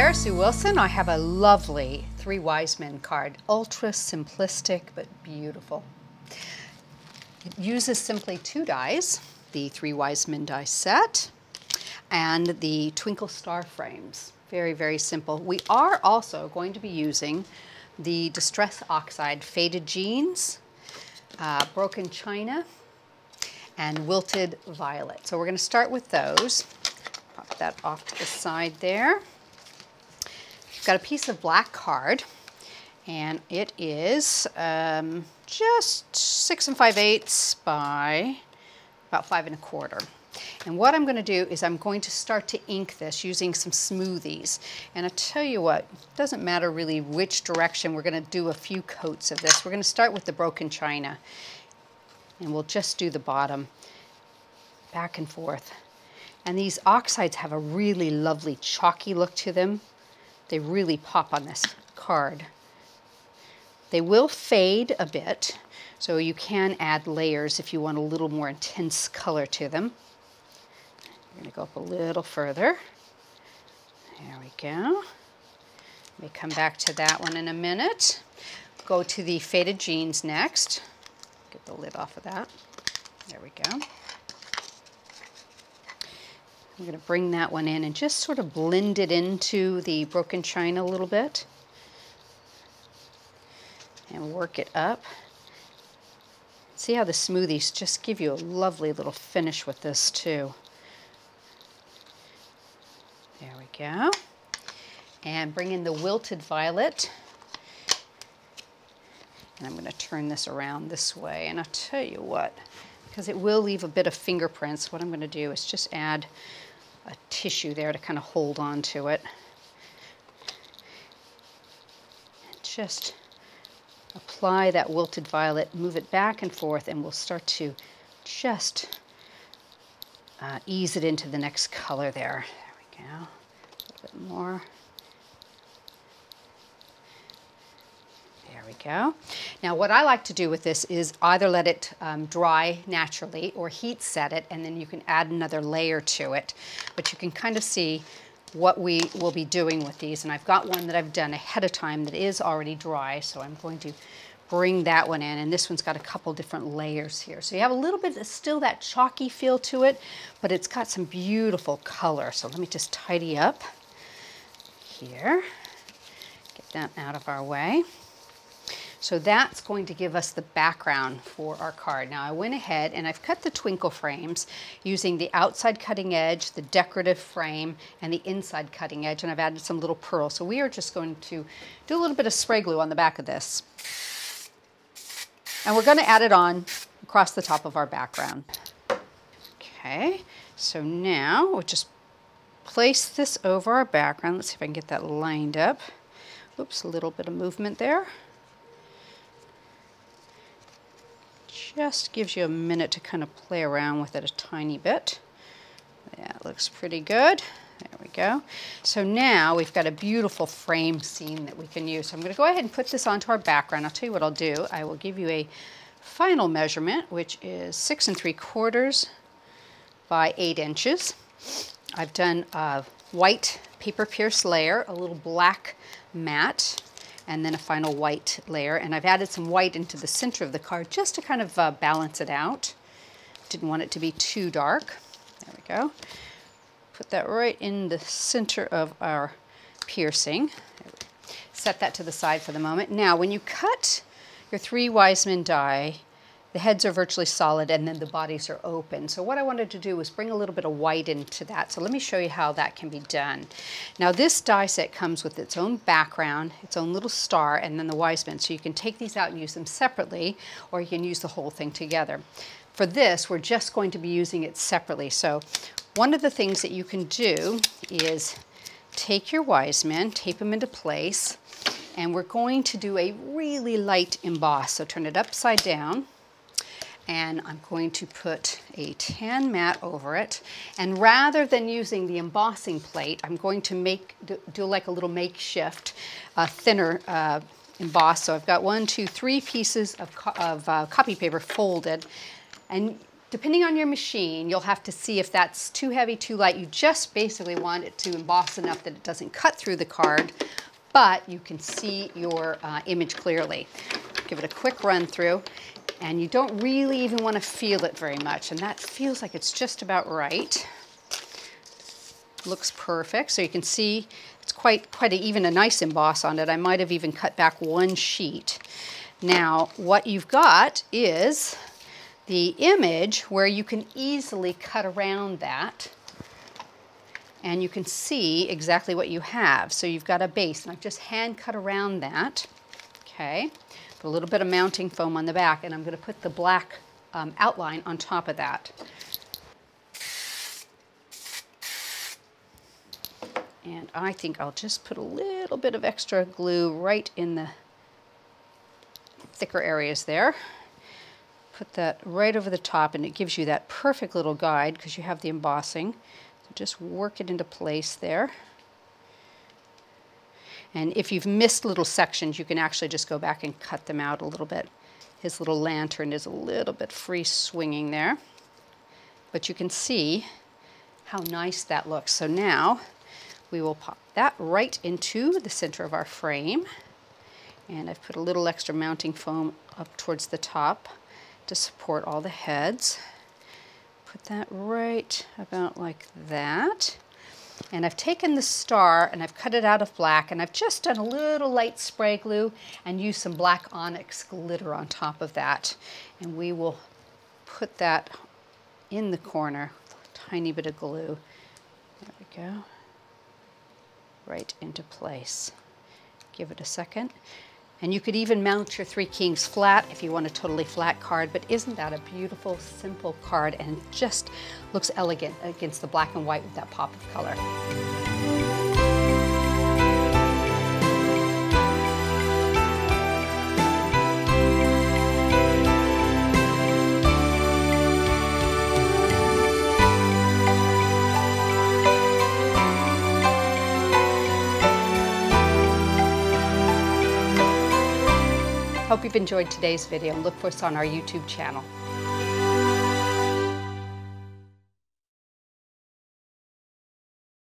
there, Sue Wilson. I have a lovely Three Wise Men card. Ultra simplistic, but beautiful. It uses simply two dies, the Three Wise Men die set and the Twinkle star frames. Very, very simple. We are also going to be using the Distress Oxide Faded Jeans, Broken China, and Wilted Violet. So we're going to start with those. Pop that off to the side there. I've got a piece of black card, and it is just 6 5/8 by about 5 1/4. And what I'm going to do is I'm going to start to ink this using some Smoothies. And I tell you what, it doesn't matter really which direction. We're going to do a few coats of this. We're going to start with the Broken China, and we'll just do the bottom, back and forth. And these oxides have a really lovely chalky look to them. They really pop on this card. They will fade a bit, so you can add layers if you want a little more intense color to them. I'm going to go up a little further. There we go. May come back to that one in a minute. Go to the Faded Jeans next. Get the lid off of that. There we go. I'm going to bring that one in and just sort of blend it into the Broken China a little bit and work it up. See how the Smoothies just give you a lovely little finish with this too. There we go. And bring in the Wilted Violet. And I'm going to turn this around this way. And I'll tell you what, because it will leave a bit of fingerprints, what I'm going to do is just add a tissue there to kind of hold on to it. And just apply that Wilted Violet, move it back and forth, and we'll start to just ease it into the next color there. There we go. A little bit more. There we go. Now what I like to do with this is either let it dry naturally or heat set it, and then you can add another layer to it. But you can kind of see what we will be doing with these. And I've got one that I've done ahead of time that is already dry, so I'm going to bring that one in. And this one's got a couple different layers here. So you have a little bit of still that chalky feel to it, but it's got some beautiful color. So let me just tidy up here. Get that out of our way. So that's going to give us the background for our card. Now I went ahead and I've cut the Twinkle frames using the outside cutting edge, the decorative frame, and the inside cutting edge, and I've added some little pearls. So we are just going to do a little bit of spray glue on the back of this. And we're going to add it on across the top of our background. Okay, so now we'll just place this over our background. Let's see if I can get that lined up. Oops, a little bit of movement there. Just gives you a minute to kind of play around with it a tiny bit. Yeah, it looks pretty good. There we go. So now we've got a beautiful frame scene that we can use. So I'm going to go ahead and put this onto our background. I'll tell you what I'll do. I will give you a final measurement, which is 6 3/4 by 8 inches. I've done a white paper pierce layer, a little black matte, and then a final white layer. And I've added some white into the center of the card just to kind of balance it out. Didn't want it to be too dark. There we go. Put that right in the center of our piercing. Set that to the side for the moment. Now, when you cut your Three Wise Men die, the heads are virtually solid and then the bodies are open. So what I wanted to do was bring a little bit of white into that. So let me show you how that can be done. Now this die set comes with its own background, its own little star, and then the Wise Men. So you can take these out and use them separately, or you can use the whole thing together. For this, we're just going to be using it separately. So one of the things that you can do is take your Wise Men, tape them into place, and we're going to do a really light emboss. So turn it upside down. And I'm going to put a tan mat over it. And rather than using the embossing plate, I'm going to do like a little makeshift, thinner emboss. So I've got 1, 2, 3 pieces of copy paper folded. And Depending on your machine, you'll have to see if that's too heavy, too light. You just basically want it to emboss enough that it doesn't cut through the card, but you can see your image clearly. Give it a quick run through, and you don't really even want to feel it very much, and that feels like it's just about right. Looks perfect, so you can see it's even a nice emboss on it. I might have even cut back one sheet. Now, what you've got is the image where you can easily cut around that, and you can see exactly what you have. So you've got a base, and I've just hand cut around that. Okay, put a little bit of mounting foam on the back, and I'm going to put the black outline on top of that. And I think I'll just put a little bit of extra glue right in the thicker areas there. Put that right over the top, and it gives you that perfect little guide because you have the embossing. So just work it into place there. And if you've missed little sections, you can actually just go back and cut them out a little bit. His little lantern is a little bit free swinging there. But you can see how nice that looks. So now we will pop that right into the center of our frame. And I've put a little extra mounting foam up towards the top to support all the heads. Put that right about like that. And I've taken the star and I've cut it out of black, and I've just done a little light spray glue and used some Black Onyx glitter on top of that. And we will put that in the corner with a tiny bit of glue. There we go. Right into place. Give it a second. And you could even mount your Three Kings flat if you want a totally flat card, but isn't that a beautiful, simple card, and it just looks elegant against the black and white with that pop of color. Hope you've enjoyed today's video, and look for us on our YouTube channel.